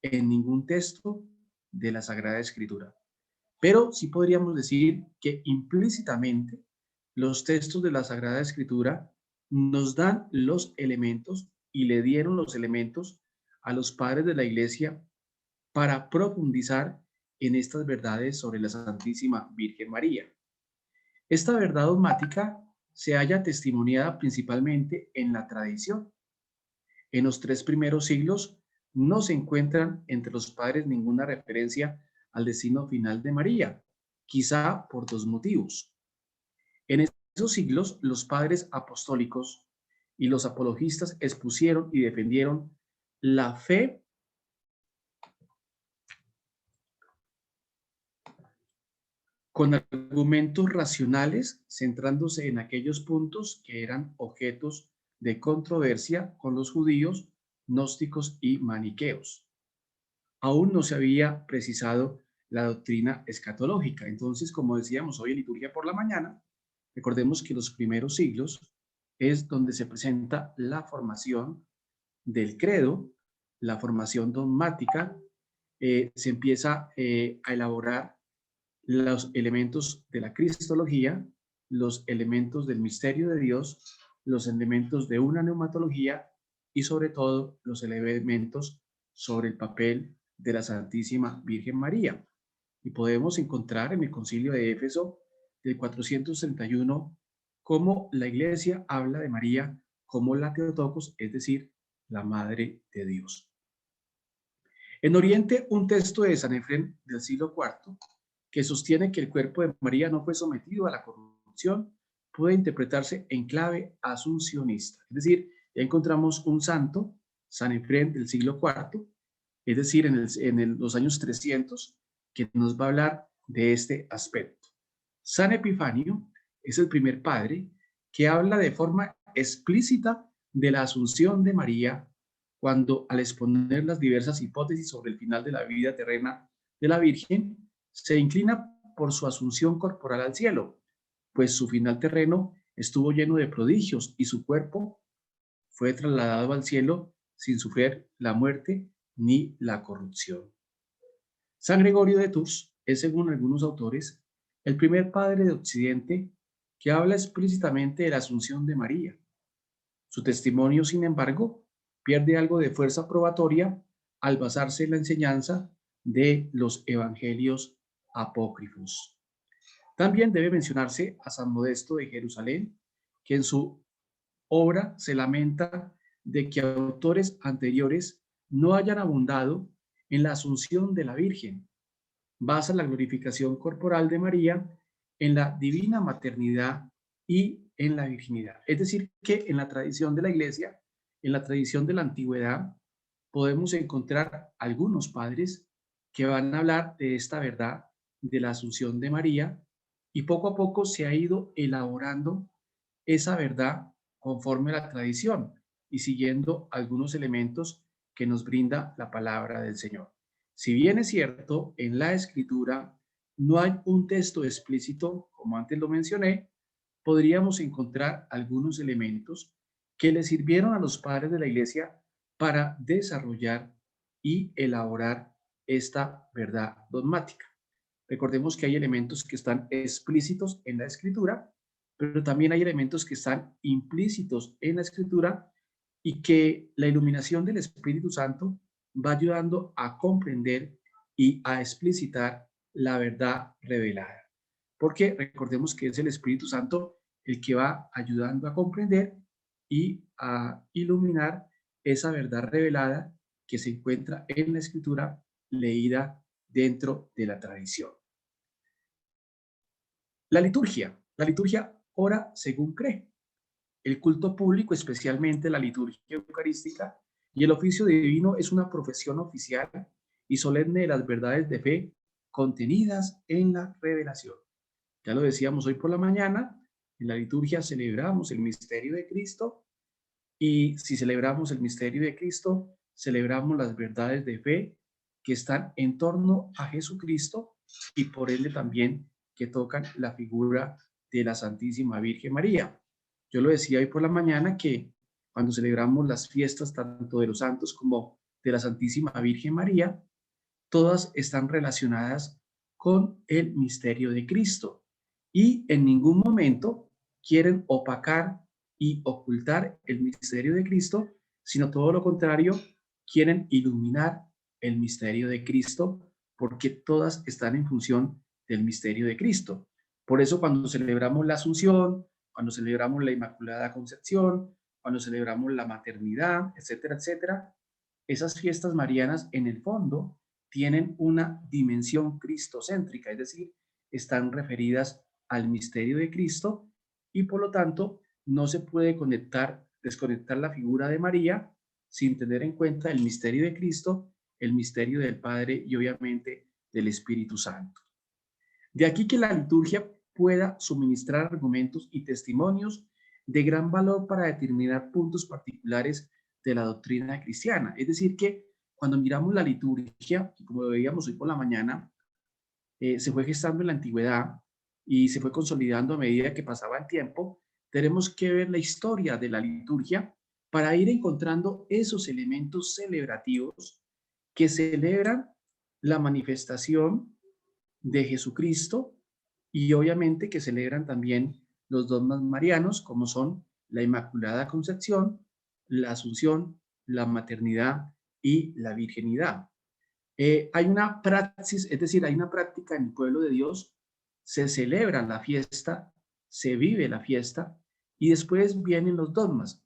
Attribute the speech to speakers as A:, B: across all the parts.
A: en ningún texto de la Sagrada Escritura. Pero sí podríamos decir que implícitamente los textos de la Sagrada Escritura nos dan los elementos y le dieron los elementos a los padres de la Iglesia para profundizar en estas verdades sobre la Santísima Virgen María. Esta verdad dogmática se halla testimoniada principalmente en la tradición. En los 3 primeros siglos no se encuentran entre los padres ninguna referencia al destino final de María, quizá por 2 motivos. En esos siglos, los padres apostólicos y los apologistas expusieron y defendieron la fe con argumentos racionales, centrándose en aquellos puntos que eran objetos de controversia con los judíos, gnósticos y maniqueos. Aún no se había precisado la doctrina escatológica. Entonces, como decíamos hoy en liturgia por la mañana, recordemos que los primeros siglos es donde se presenta la formación del credo, la formación dogmática, se empieza a elaborar los elementos de la cristología, los elementos del misterio de Dios, los elementos de una neumatología y sobre todo los elementos sobre el papel de la Santísima Virgen María. Y podemos encontrar en el Concilio de Éfeso del 431 cómo la Iglesia habla de María como la Theotokos, es decir, la Madre de Dios. En Oriente, un texto de Sanefrén del siglo IV que sostiene que el cuerpo de María no fue sometido a la corrupción, puede interpretarse en clave asuncionista. Es decir, ya encontramos un santo, Sanefrén del siglo IV, es decir, en los años 300, que nos va a hablar de este aspecto. San Epifanio es el primer padre que habla de forma explícita de la asunción de María cuando, al exponer las diversas hipótesis sobre el final de la vida terrena de la Virgen, se inclina por su asunción corporal al cielo, pues su final terreno estuvo lleno de prodigios y su cuerpo fue trasladado al cielo sin sufrir la muerte ni la corrupción. San Gregorio de Tours es, según algunos autores, el primer padre de Occidente que habla explícitamente de la asunción de María. Su testimonio, sin embargo, pierde algo de fuerza probatoria al basarse en la enseñanza de los evangelios apócrifos. También debe mencionarse a San Modesto de Jerusalén, que en su obra se lamenta de que autores anteriores no hayan abundado en la asunción de la Virgen. Basa la glorificación corporal de María en la divina maternidad y en la virginidad. Es decir, que en la tradición de la Iglesia, en la tradición de la antigüedad, podemos encontrar algunos padres que van a hablar de esta verdad de la asunción de María y poco a poco se ha ido elaborando esa verdad conforme a la tradición y siguiendo algunos elementos que nos brinda la palabra del Señor. Si bien es cierto, en la Escritura no hay un texto explícito, como antes lo mencioné, podríamos encontrar algunos elementos que le sirvieron a los padres de la Iglesia para desarrollar y elaborar esta verdad dogmática. Recordemos que hay elementos que están explícitos en la Escritura, pero también hay elementos que están implícitos en la Escritura y que la iluminación del Espíritu Santo va ayudando a comprender y a explicitar la verdad revelada. Porque recordemos que es el Espíritu Santo el que va ayudando a comprender y a iluminar esa verdad revelada que se encuentra en la Escritura leída dentro de la tradición. La liturgia ora según cree. El culto público, especialmente la liturgia eucarística y el oficio divino, es una profesión oficial y solemne de las verdades de fe contenidas en la revelación. Ya lo decíamos hoy por la mañana, en la liturgia celebramos el misterio de Cristo y si celebramos el misterio de Cristo, celebramos las verdades de fe que están en torno a Jesucristo y por ende también que tocan la figura de la Santísima Virgen María. Yo lo decía hoy por la mañana que cuando celebramos las fiestas tanto de los santos como de la Santísima Virgen María, todas están relacionadas con el misterio de Cristo y en ningún momento quieren opacar y ocultar el misterio de Cristo, sino todo lo contrario, quieren iluminar el misterio de Cristo porque todas están en función del misterio de Cristo. Por eso cuando celebramos la Asunción, cuando celebramos la Inmaculada Concepción, cuando celebramos la maternidad, etcétera, etcétera, esas fiestas marianas en el fondo tienen una dimensión cristocéntrica, es decir, están referidas al misterio de Cristo y por lo tanto no se puede desconectar la figura de María sin tener en cuenta el misterio de Cristo, el misterio del Padre y obviamente del Espíritu Santo. De aquí que la liturgia pueda suministrar argumentos y testimonios de gran valor para determinar puntos particulares de la doctrina cristiana. Es decir, que cuando miramos la liturgia, como lo veíamos hoy por la mañana, se fue gestando en la antigüedad y se fue consolidando a medida que pasaba el tiempo, tenemos que ver la historia de la liturgia para ir encontrando esos elementos celebrativos que celebran la manifestación de Jesucristo y obviamente que celebran también los dogmas marianos, como son la Inmaculada Concepción, la Asunción, la maternidad y la virginidad. Hay una praxis, es decir, hay una práctica en el pueblo de Dios, se celebra la fiesta, se vive la fiesta y después vienen los dogmas.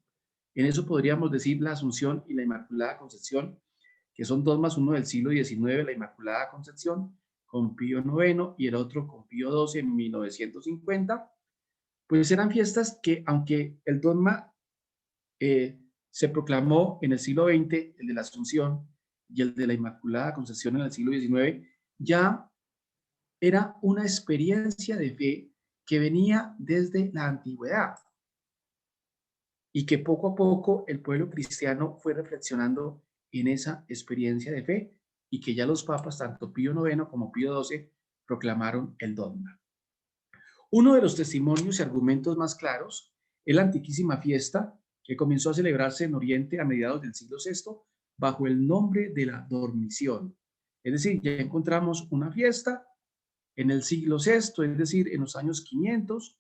A: En eso podríamos decir la Asunción y la Inmaculada Concepción, que son dogmas, uno del siglo XIX, la Inmaculada Concepción, con Pío IX y el otro con Pío XII en 1950, pues eran fiestas que, aunque el dogma se proclamó en el siglo XX, el de la Asunción y el de la Inmaculada Concepción en el siglo XIX, ya era una experiencia de fe que venía desde la antigüedad y que poco a poco el pueblo cristiano fue reflexionando en esa experiencia de fe y que ya los papas, tanto Pío IX como Pío XII, proclamaron el dogma. Uno de los testimonios y argumentos más claros es la antiquísima fiesta que comenzó a celebrarse en Oriente a mediados del siglo VI bajo el nombre de la dormición. Es decir, ya encontramos una fiesta en el siglo VI, es decir, en los años 500,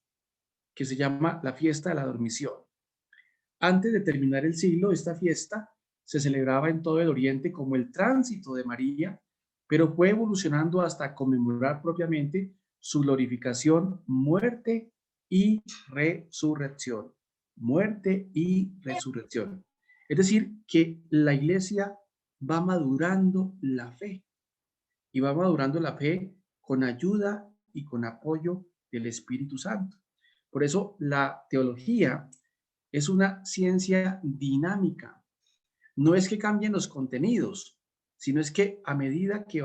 A: que se llama la fiesta de la dormición. Antes de terminar el siglo, esta fiesta se celebraba en todo el Oriente como el tránsito de María, pero fue evolucionando hasta conmemorar propiamente su glorificación, muerte y resurrección. Muerte y resurrección. Es decir, que la iglesia va madurando la fe y va madurando la fe con ayuda y con apoyo del Espíritu Santo. Por eso la teología es una ciencia dinámica. No es que cambien los contenidos, sino es que a medida que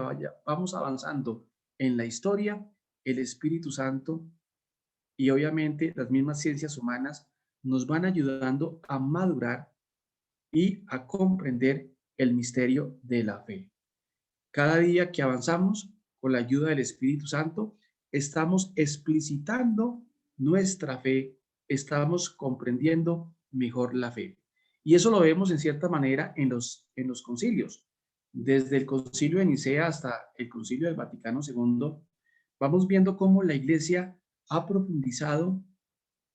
A: vamos avanzando en la historia, el Espíritu Santo y obviamente las mismas ciencias humanas nos van ayudando a madurar y a comprender el misterio de la fe. Cada día que avanzamos con la ayuda del Espíritu Santo, estamos explicitando nuestra fe, estamos comprendiendo mejor la fe. Y eso lo vemos en cierta manera en los concilios. Desde el concilio de Nicea hasta el concilio del Vaticano II, vamos viendo cómo la Iglesia ha profundizado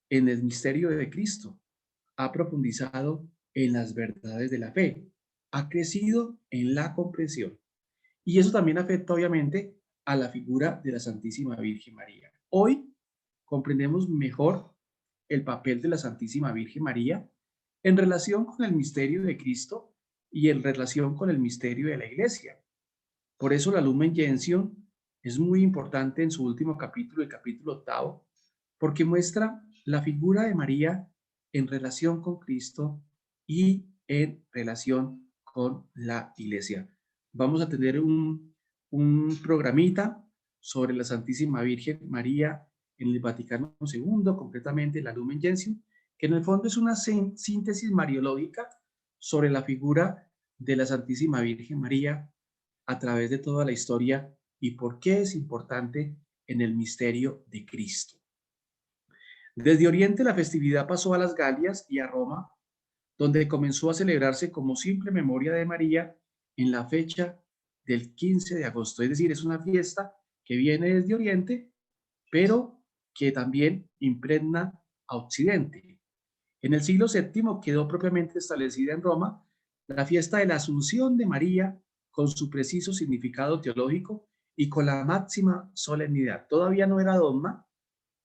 A: en el misterio de Cristo, ha profundizado en las verdades de la fe, ha crecido en la comprensión. Y eso también afecta obviamente a la figura de la Santísima Virgen María. Hoy comprendemos mejor el papel de la Santísima Virgen María en relación con el misterio de Cristo y en relación con el misterio de la Iglesia. Por eso la Lumen Gentium es muy importante en su último capítulo, el capítulo 8, porque muestra la figura de María en relación con Cristo y en relación con la Iglesia. Vamos a tener un programita sobre la Santísima Virgen María en el Vaticano II, concretamente la Lumen Gentium, que en el fondo es una síntesis mariológica sobre la figura de la Santísima Virgen María a través de toda la historia y por qué es importante en el misterio de Cristo. Desde Oriente la festividad pasó a las Galias y a Roma, donde comenzó a celebrarse como simple memoria de María en la fecha del 15 de agosto. Es decir, es una fiesta que viene desde Oriente, pero que también impregna a Occidente. En el siglo VII quedó propiamente establecida en Roma la fiesta de la Asunción de María con su preciso significado teológico y con la máxima solemnidad. Todavía no era dogma,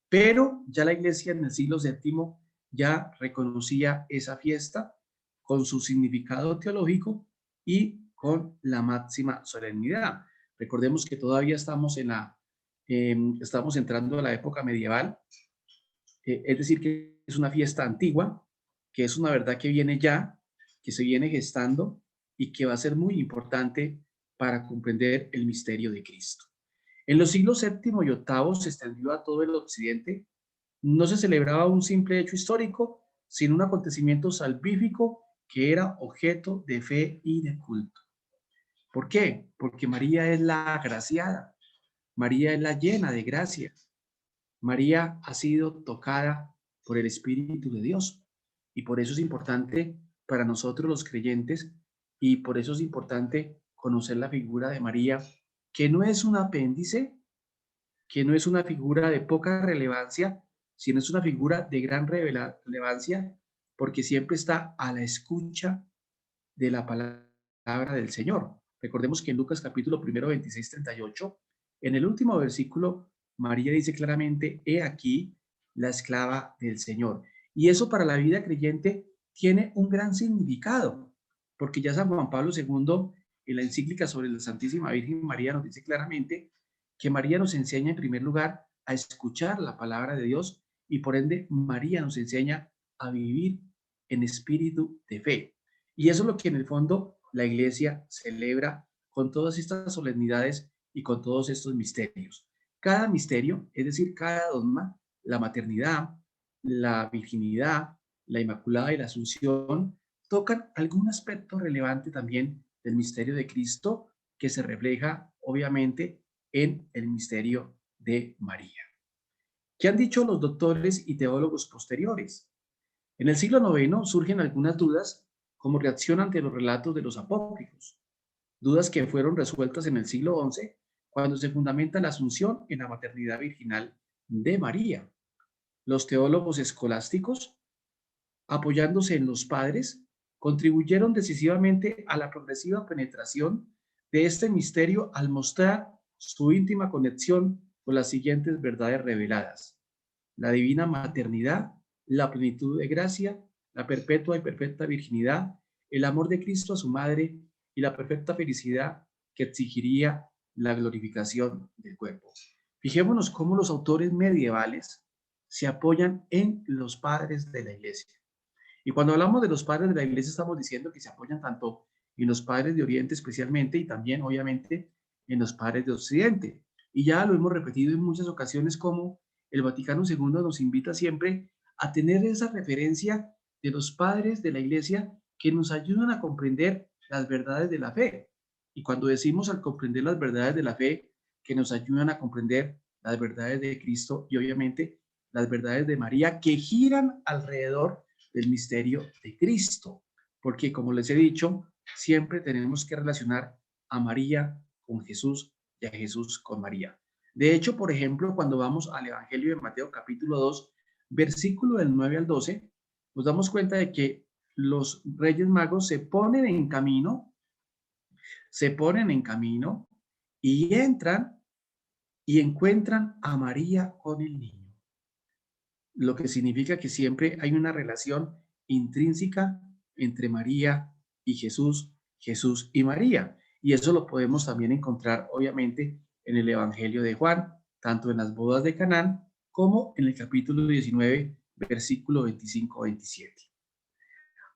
A: pero ya la Iglesia en el siglo VII ya reconocía esa fiesta con su significado teológico y con la máxima solemnidad. Recordemos que todavía estamos entrando a la época medieval, es decir, que es una fiesta antigua, que es una verdad que viene ya, que se viene gestando y que va a ser muy importante para comprender el misterio de Cristo. En los siglos VII y VIII se extendió a todo el occidente. No se celebraba un simple hecho histórico, sino un acontecimiento salvífico que era objeto de fe y de culto. ¿Por qué? Porque María es la agraciada, María es la llena de gracia, María ha sido tocada por el Espíritu de Dios y por eso es importante para nosotros los creyentes y por eso es importante conocer la figura de María, que no es un apéndice, que no es una figura de poca relevancia, sino es una figura de gran relevancia porque siempre está a la escucha de la palabra del Señor. Recordemos que en Lucas capítulo 1, 26, 38, en el último versículo, María dice claramente, he aquí la esclava del Señor. Y eso para la vida creyente tiene un gran significado, porque ya San Juan Pablo II, en la encíclica sobre la Santísima Virgen María, nos dice claramente que María nos enseña en primer lugar a escuchar la palabra de Dios y por ende María nos enseña a vivir en espíritu de fe. Y eso es lo que en el fondo la Iglesia celebra con todas estas solemnidades y con todos estos misterios. Cada misterio, es decir, cada dogma, la maternidad, la virginidad, la Inmaculada y la Asunción, tocan algún aspecto relevante también del misterio de Cristo que se refleja obviamente en el misterio de María. ¿Qué han dicho los doctores y teólogos posteriores? En el siglo IX surgen algunas dudas como reacción ante los relatos de los apócrifos, dudas que fueron resueltas en el siglo XI cuando se fundamenta la asunción en la maternidad virginal de María. Los teólogos escolásticos, apoyándose en los padres, contribuyeron decisivamente a la progresiva penetración de este misterio al mostrar su íntima conexión con las siguientes verdades reveladas: la divina maternidad, la plenitud de gracia, la perpetua y perfecta virginidad, el amor de Cristo a su madre y la perfecta felicidad que exigiría la glorificación del cuerpo. Fijémonos cómo los autores medievales se apoyan en los padres de la Iglesia. Y cuando hablamos de los padres de la Iglesia estamos diciendo que se apoyan tanto en los padres de Oriente especialmente y también obviamente en los padres de Occidente. Y ya lo hemos repetido en muchas ocasiones como el Vaticano II nos invita siempre a tener esa referencia de los padres de la Iglesia que nos ayudan a comprender las verdades de la fe. Y cuando decimos al comprender las verdades de la fe, que nos ayudan a comprender las verdades de Cristo y obviamente las verdades de María que giran alrededor del misterio de Cristo. Porque como les he dicho, siempre tenemos que relacionar a María con Jesús y a Jesús con María. De hecho, por ejemplo, cuando vamos al Evangelio de Mateo capítulo 2, versículo del 9 al 12, nos damos cuenta de que los Reyes Magos se ponen en camino y entran y encuentran a María con el niño. Lo que significa que siempre hay una relación intrínseca entre María y Jesús, Jesús y María. Y eso lo podemos también encontrar, obviamente, en el Evangelio de Juan, tanto en las bodas de Canaán como en el capítulo 19, versículo 25-27.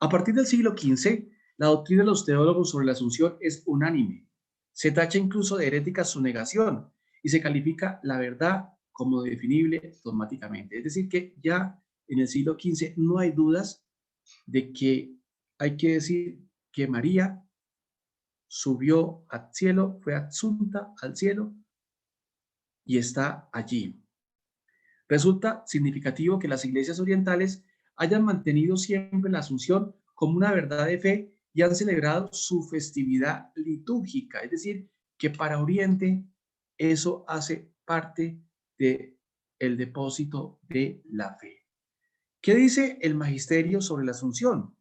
A: A partir del siglo XV, la doctrina de los teólogos sobre la Asunción es unánime. Se tacha incluso de herética su negación y se califica la verdad como definible dogmáticamente. Es decir, que ya en el siglo XV no hay dudas de que hay que decir que María subió al cielo, fue asunta al cielo y está allí. Resulta significativo que las iglesias orientales hayan mantenido siempre la Asunción como una verdad de fe y han celebrado su festividad litúrgica. Es decir, que para Oriente eso hace parte del depósito de la fe. ¿Qué dice el magisterio sobre la Asunción?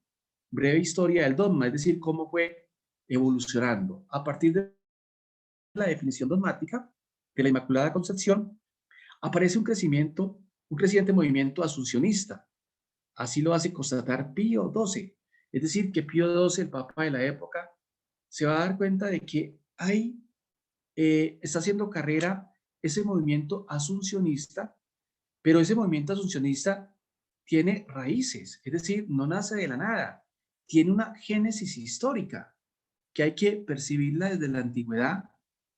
A: Breve historia del dogma, es decir, cómo fue evolucionando. A partir de la definición dogmática de la Inmaculada Concepción, aparece un creciente movimiento asuncionista. Así lo hace constatar Pío XII. Es decir, que Pío XII, el papa de la época, se va a dar cuenta de que está haciendo carrera ese movimiento asuncionista, pero ese movimiento asuncionista tiene raíces, es decir, no nace de la nada, tiene una génesis histórica que hay que percibirla desde la antigüedad,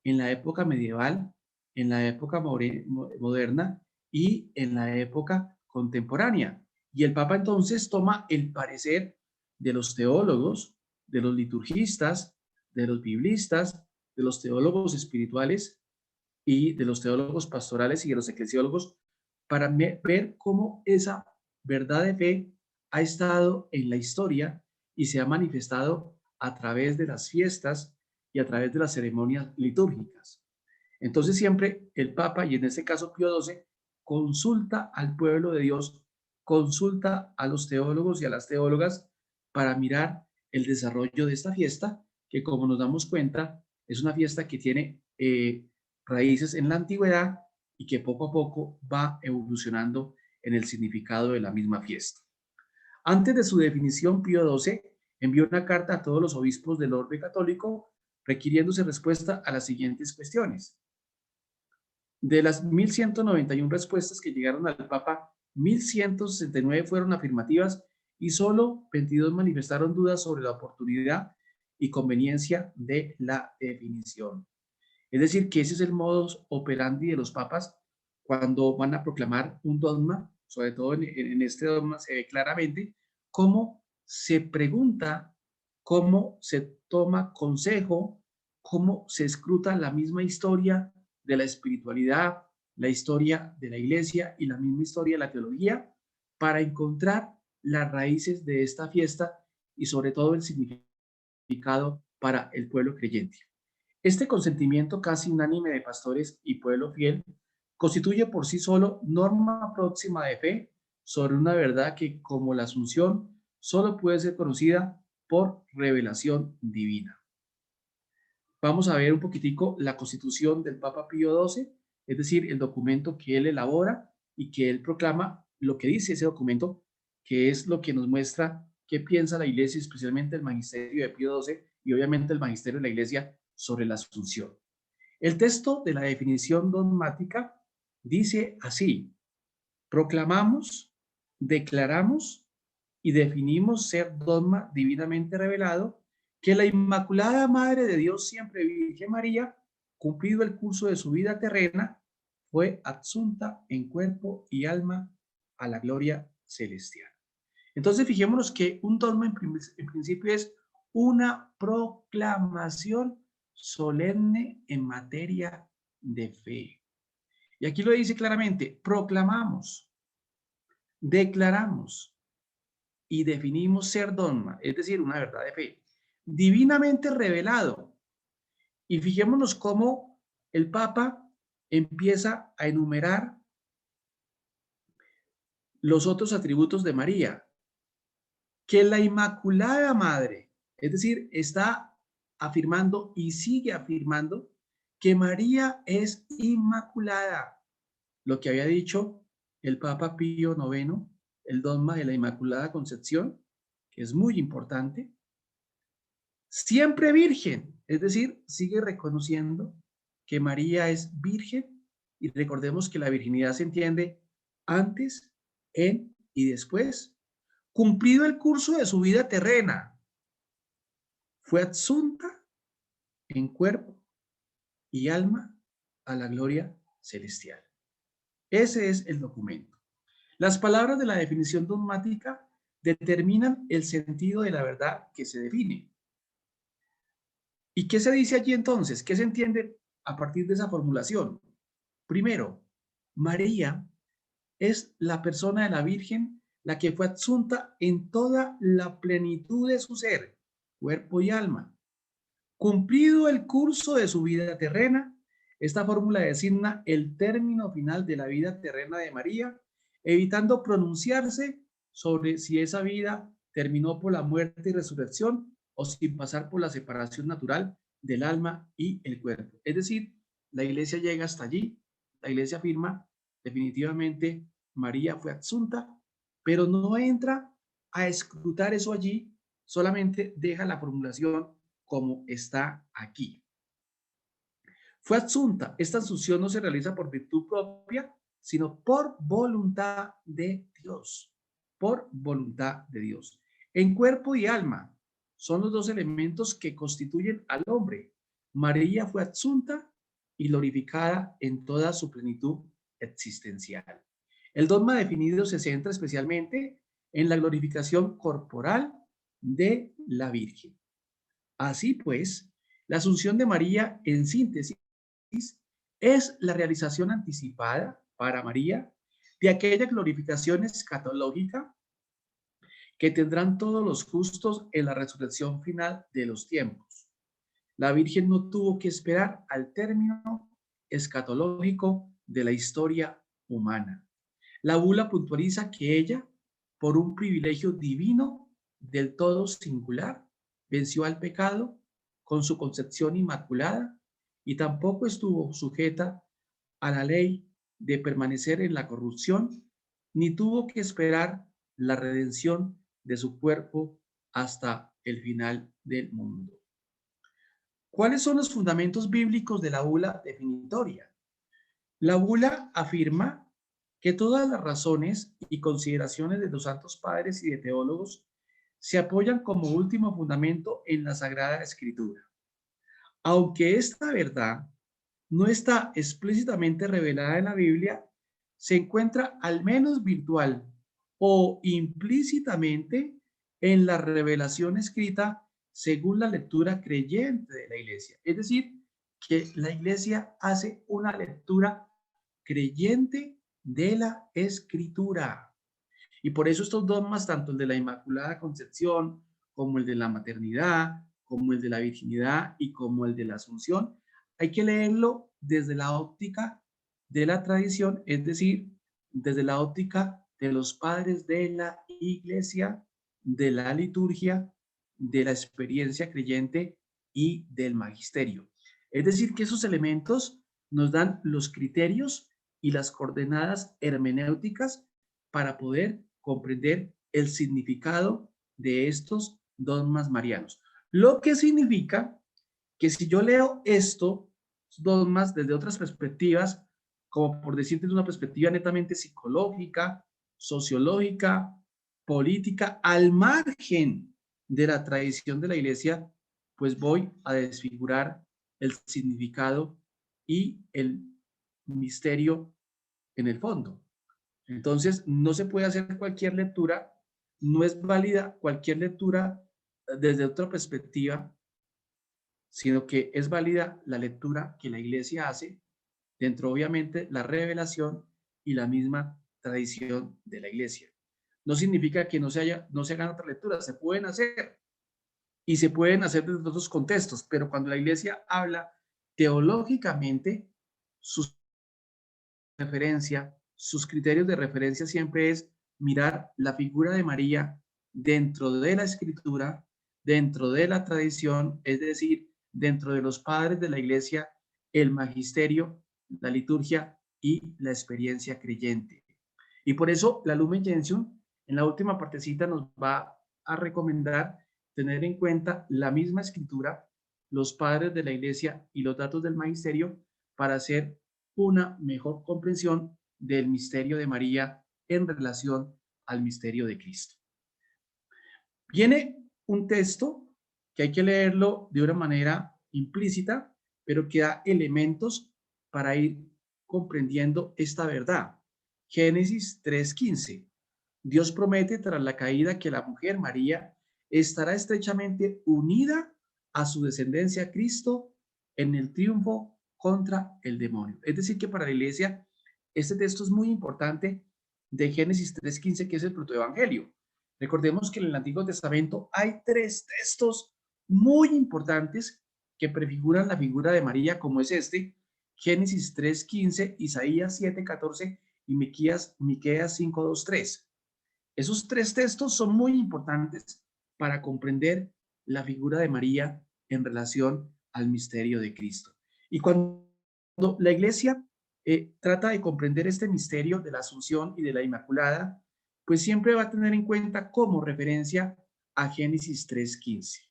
A: en la época medieval, en la época moderna y en la época contemporánea. Y el Papa entonces toma el parecer de los teólogos, de los liturgistas, de los biblistas, de los teólogos espirituales y de los teólogos pastorales y de los eclesiólogos para ver cómo esa verdad de fe ha estado en la historia y se ha manifestado a través de las fiestas y a través de las ceremonias litúrgicas. Entonces siempre el Papa, y en este caso Pío XII, consulta al pueblo de Dios, consulta a los teólogos y a las teólogas para mirar el desarrollo de esta fiesta, que como nos damos cuenta, es una fiesta que tiene raíces en la antigüedad y que poco a poco va evolucionando en el significado de la misma fiesta. Antes de su definición, Pío XII envió una carta a todos los obispos del orbe católico requiriéndose respuesta a las siguientes cuestiones. De las 1191 respuestas que llegaron al Papa, 1169 fueron afirmativas y solo 22 manifestaron dudas sobre la oportunidad y conveniencia de la definición. Es decir, que ese es el modus operandi de los papas cuando van a proclamar un dogma, sobre todo en este dogma se ve claramente cómo se pregunta, cómo se toma consejo, cómo se escruta la misma historia de la espiritualidad, la historia de la iglesia y la misma historia de la teología para encontrar las raíces de esta fiesta y sobre todo el significado para el pueblo creyente. Este consentimiento casi unánime de pastores y pueblo fiel constituye por sí solo norma próxima de fe sobre una verdad que, como la Asunción, solo puede ser conocida por revelación divina. Vamos a ver un poquitico la constitución del Papa Pío XII, es decir, el documento que él elabora y que él proclama, lo que dice ese documento, que es lo que nos muestra qué piensa la Iglesia, especialmente el magisterio de Pío XII y obviamente el magisterio de la Iglesia sobre la Asunción. El texto de la definición dogmática dice así: proclamamos, declaramos y definimos ser dogma divinamente revelado que la Inmaculada Madre de Dios, siempre Virgen María, cumplido el curso de su vida terrena, fue adsunta en cuerpo y alma a la gloria celestial. Entonces, fijémonos que un dogma en principio es una proclamación solemne en materia de fe. Y aquí lo dice claramente: proclamamos, declaramos y definimos ser dogma, es decir, una verdad de fe, divinamente revelado. Y fijémonos cómo el Papa empieza a enumerar los otros atributos de María, que la Inmaculada Madre, es decir, está afirmando y sigue afirmando que María es inmaculada, lo que había dicho el Papa Pío IX, el dogma de la Inmaculada Concepción, que es muy importante, siempre virgen, es decir, sigue reconociendo que María es virgen y recordemos que la virginidad se entiende antes, en y después. Cumplido el curso de su vida terrena, fue adsunta en cuerpo y alma a la gloria celestial. Ese es el documento. Las palabras de la definición dogmática determinan el sentido de la verdad que se define. ¿Y qué se dice allí entonces? ¿Qué se entiende a partir de esa formulación? Primero, María es la persona de la Virgen, la que fue adsunta en toda la plenitud de su ser. cuerpo y alma. Cumplido el curso de su vida terrena, esta fórmula designa el término final de la vida terrena de María, evitando pronunciarse sobre si esa vida terminó por la muerte y resurrección o sin pasar por la separación natural del alma y el cuerpo. Es decir, la iglesia llega hasta allí, la iglesia afirma definitivamente María fue asunta, pero no entra a escrutar eso allí, solamente deja la formulación como está aquí. Fue asunta. Esta asunción no se realiza por virtud propia, sino por voluntad de Dios. Por voluntad de Dios. En cuerpo y alma son los dos elementos que constituyen al hombre. María fue asunta y glorificada en toda su plenitud existencial. El dogma definido se centra especialmente en la glorificación corporal de la Virgen. Así pues, la asunción de María, en síntesis, es la realización anticipada para María de aquella glorificación escatológica que tendrán todos los justos en la resurrección final de los tiempos. La Virgen no tuvo que esperar al término escatológico de la historia humana. La bula puntualiza que ella, por un privilegio divino del todo singular, venció al pecado con su concepción inmaculada y tampoco estuvo sujeta a la ley de permanecer en la corrupción, ni tuvo que esperar la redención de su cuerpo hasta el final del mundo. ¿Cuáles son los fundamentos bíblicos de la bula definitoria? La bula afirma que todas las razones y consideraciones de los santos padres y de teólogos se apoyan como último fundamento en la Sagrada Escritura. Aunque esta verdad no está explícitamente revelada en la Biblia, se encuentra al menos virtual o implícitamente en la revelación escrita según la lectura creyente de la iglesia. Es decir, que la iglesia hace una lectura creyente de la escritura. Y por eso estos dogmas, tanto el de la Inmaculada Concepción, como el de la maternidad, como el de la virginidad y como el de la Asunción, hay que leerlo desde la óptica de la tradición, es decir, desde la óptica de los padres de la iglesia, de la liturgia, de la experiencia creyente y del magisterio. Es decir, que esos elementos nos dan los criterios y las coordenadas hermenéuticas para poder comprender el significado de estos dogmas marianos. Lo que significa que si yo leo estos dogmas desde otras perspectivas, como por decir desde una perspectiva netamente psicológica, sociológica, política, al margen de la tradición de la iglesia, pues voy a desfigurar el significado y el misterio en el fondo. Entonces, no se puede hacer cualquier lectura, no es válida cualquier lectura desde otra perspectiva, sino que es válida la lectura que la iglesia hace dentro, obviamente, la revelación y la misma tradición de la iglesia. No significa que no se hagan otras lecturas, se pueden hacer y se pueden hacer desde otros contextos, pero cuando la iglesia habla teológicamente, sus referencia, sus criterios de referencia siempre es mirar la figura de María dentro de la escritura, dentro de la tradición, es decir, dentro de los padres de la iglesia, el magisterio, la liturgia y la experiencia creyente. Y por eso la Lumen Gentium en la última partecita nos va a recomendar tener en cuenta la misma escritura, los padres de la iglesia y los datos del magisterio para hacer una mejor comprensión del misterio de María en relación al misterio de Cristo. Viene un texto que hay que leerlo de una manera implícita, pero que da elementos para ir comprendiendo esta verdad. Génesis 3:15. Dios promete tras la caída que la mujer María estará estrechamente unida a su descendencia Cristo en el triunfo contra el demonio. Es decir, que para la iglesia este texto es muy importante de Génesis 3:15, que es el protoevangelio. Recordemos que en el Antiguo Testamento hay 3 textos muy importantes que prefiguran la figura de María, como es este, Génesis 3:15, Isaías 7:14 y Miqueas 5:2-3. Esos tres textos son muy importantes para comprender la figura de María en relación al misterio de Cristo. Y cuando la iglesia trata de comprender este misterio de la Asunción y de la Inmaculada, pues siempre va a tener en cuenta como referencia a Génesis 3:15.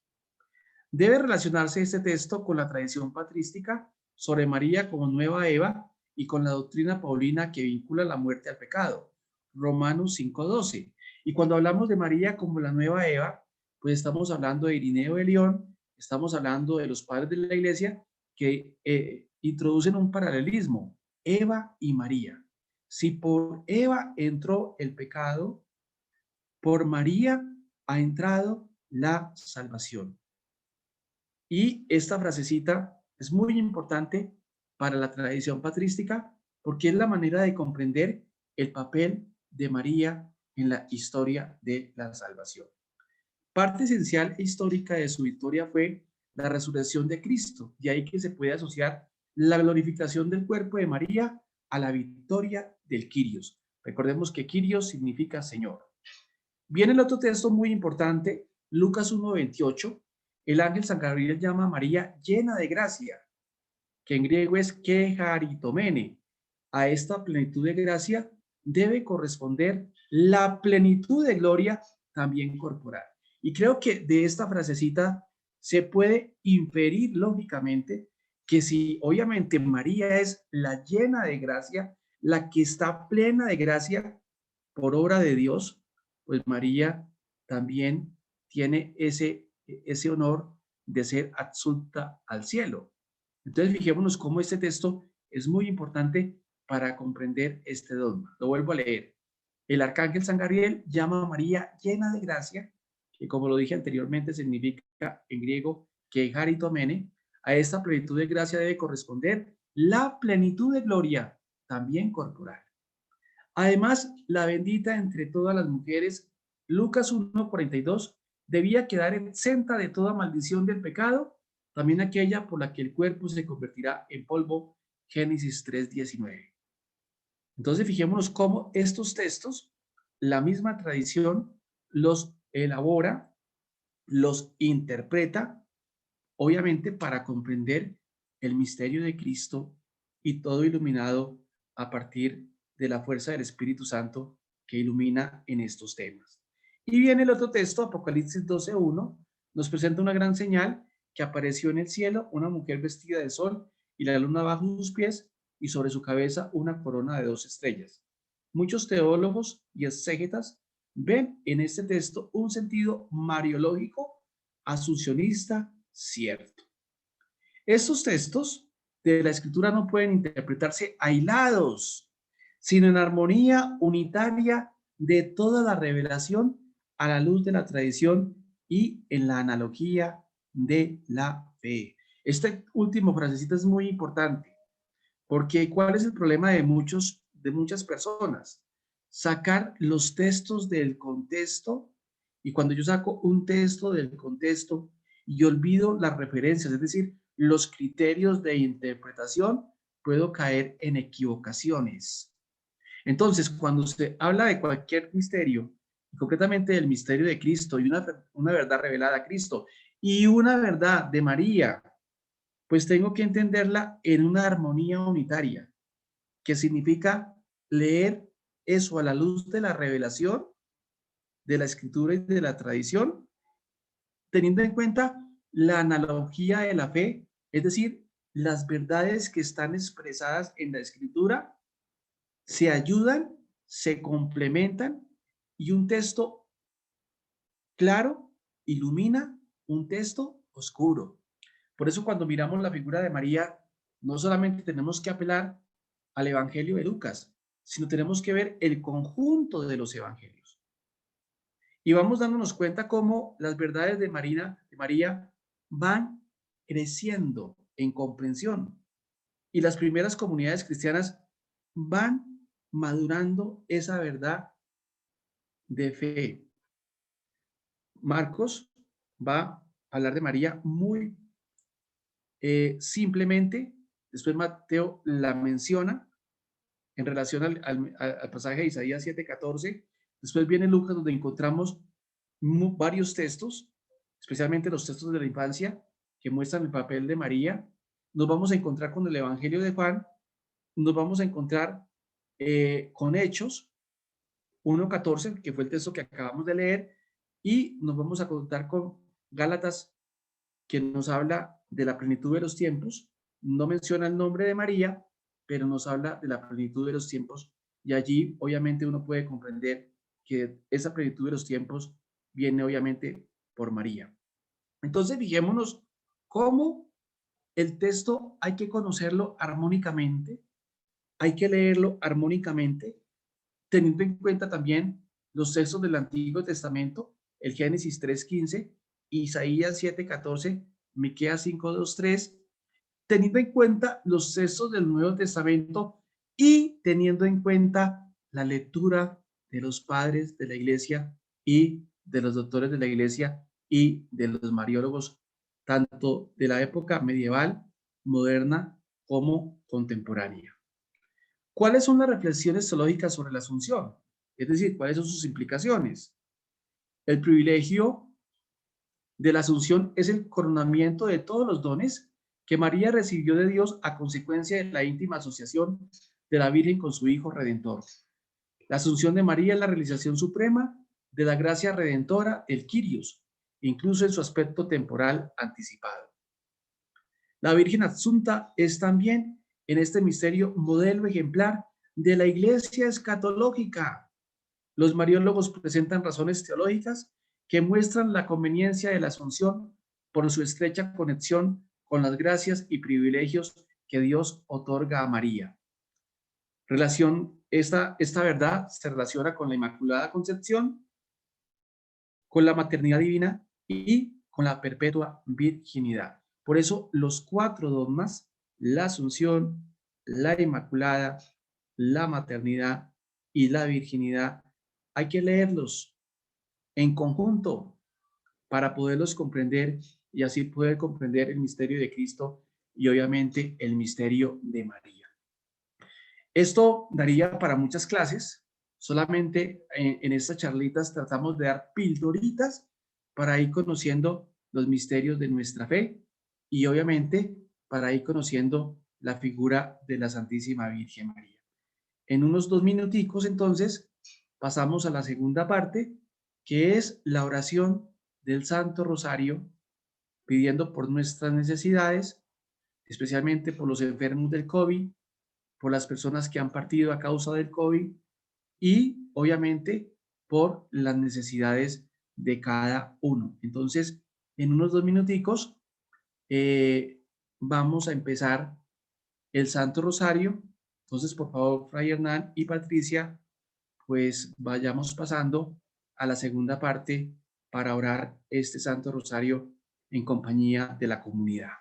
A: Debe relacionarse este texto con la tradición patrística sobre María como nueva Eva y con la doctrina paulina que vincula la muerte al pecado, Romanos 5:12. Y cuando hablamos de María como la nueva Eva, pues estamos hablando de Irineo de León, estamos hablando de los padres de la iglesia que introducen un paralelismo, Eva y María. Si por Eva entró el pecado, por María ha entrado la salvación. Y esta frasecita es muy importante para la tradición patrística porque es la manera de comprender el papel de María en la historia de la salvación. Parte esencial e histórica de su victoria fue la resurrección de Cristo, de ahí que se puede asociar la glorificación del cuerpo de María a la victoria del Kyrios. Recordemos que Kyrios significa Señor. Viene el otro texto muy importante, Lucas 1:28. El ángel San Gabriel llama a María llena de gracia, que en griego es kecharitomene. A esta plenitud de gracia debe corresponder la plenitud de gloria también corporal. Y creo que de esta frasecita se puede inferir lógicamente que si obviamente María es la llena de gracia, la que está plena de gracia por obra de Dios, pues María también tiene ese honor de ser adsulta al cielo. Entonces, fijémonos cómo este texto es muy importante para comprender este dogma. Lo vuelvo a leer. El arcángel San Gabriel llama a María llena de gracia, que como lo dije anteriormente significa en griego que haritomene. A esta plenitud de gracia debe corresponder la plenitud de gloria, también corporal. Además, la bendita entre todas las mujeres, Lucas 1:42, debía quedar exenta de toda maldición del pecado, también aquella por la que el cuerpo se convertirá en polvo, Génesis 3:19. Entonces, fijémonos cómo estos textos, la misma tradición los elabora, los interpreta, obviamente para comprender el misterio de Cristo y todo iluminado a partir de la fuerza del Espíritu Santo que ilumina en estos temas. Y viene el otro texto, Apocalipsis 12:1, nos presenta una gran señal que apareció en el cielo, una mujer vestida de sol y la luna bajo sus pies y sobre su cabeza una corona de 2 estrellas. Muchos teólogos y exégetas ven en este texto un sentido mariológico, asuncionista, cierto. Estos textos de la escritura no pueden interpretarse aislados, sino en armonía unitaria de toda la revelación a la luz de la tradición y en la analogía de la fe. Este último frasecita es muy importante, porque ¿cuál es el problema de muchas personas? Sacar los textos del contexto, y cuando yo saco un texto del contexto y olvido las referencias, es decir, los criterios de interpretación, puedo caer en equivocaciones. Entonces, cuando usted habla de cualquier misterio, y concretamente del misterio de Cristo y una verdad revelada a Cristo y una verdad de María, pues tengo que entenderla en una armonía unitaria, que significa leer eso a la luz de la revelación, de la escritura y de la tradición, teniendo en cuenta la analogía de la fe, es decir, las verdades que están expresadas en la escritura se ayudan, se complementan y un texto claro ilumina un texto oscuro. Por eso cuando miramos la figura de María, no solamente tenemos que apelar al Evangelio de Lucas, sino tenemos que ver el conjunto de los evangelios. Y vamos dándonos cuenta cómo las verdades de María van creciendo en comprensión y las primeras comunidades cristianas van madurando esa verdad de fe. Marcos va hablar de María muy simplemente. Después Mateo la menciona en relación al pasaje de Isaías 7:14. Después viene Lucas, donde encontramos varios textos, especialmente los textos de la infancia, que muestran el papel de María. Nos vamos a encontrar con el Evangelio de Juan, nos vamos a encontrar con Hechos 1:14, que fue el texto que acabamos de leer, y nos vamos a contar con Gálatas, que nos habla de la plenitud de los tiempos. No menciona el nombre de María, pero nos habla de la plenitud de los tiempos. Y allí, obviamente, uno puede comprender que esa plenitud de los tiempos viene, obviamente, por María. Entonces, fijémonos cómo el texto hay que conocerlo armónicamente, hay que leerlo armónicamente, teniendo en cuenta también los textos del Antiguo Testamento, el Génesis 3:15, Isaías 7:14, Miqueas 5:2-3, teniendo en cuenta los textos del Nuevo Testamento y teniendo en cuenta la lectura de los padres de la iglesia y de los doctores de la iglesia y de los mariólogos, tanto de la época medieval, moderna como contemporánea. ¿Cuáles son las reflexiones teológicas sobre la Asunción? Es decir, ¿cuáles son sus implicaciones? El privilegio de la Asunción es el coronamiento de todos los dones que María recibió de Dios a consecuencia de la íntima asociación de la Virgen con su Hijo Redentor. La Asunción de María es la realización suprema de la gracia redentora, el Kyrios, incluso en su aspecto temporal anticipado. La Virgen Asunta es también en este misterio modelo ejemplar de la Iglesia escatológica. Los mariólogos presentan razones teológicas que muestran la conveniencia de la Asunción por su estrecha conexión con las gracias y privilegios que Dios otorga a María. Esta verdad se relaciona con la Inmaculada Concepción, con la maternidad divina y con la perpetua virginidad. Por eso los cuatro dogmas, la Asunción, la Inmaculada, la maternidad y la virginidad, hay que leerlos en conjunto para poderlos comprender y así poder comprender el misterio de Cristo y obviamente el misterio de María. Esto daría para muchas clases. Solamente en estas charlitas tratamos de dar pildoritas para ir conociendo los misterios de nuestra fe y obviamente para ir conociendo la figura de la Santísima Virgen María. En unos 2 minuticos, entonces, pasamos a la segunda parte, que es la oración del Santo Rosario, pidiendo por nuestras necesidades, especialmente por los enfermos del COVID, por las personas que han partido a causa del COVID y, obviamente, por las necesidades de cada uno. Entonces, en unos 2 minuticos, vamos a empezar el Santo Rosario. Entonces, por favor, Fray Hernán y Patricia, pues vayamos pasando a la segunda parte para orar este Santo Rosario en compañía de la comunidad.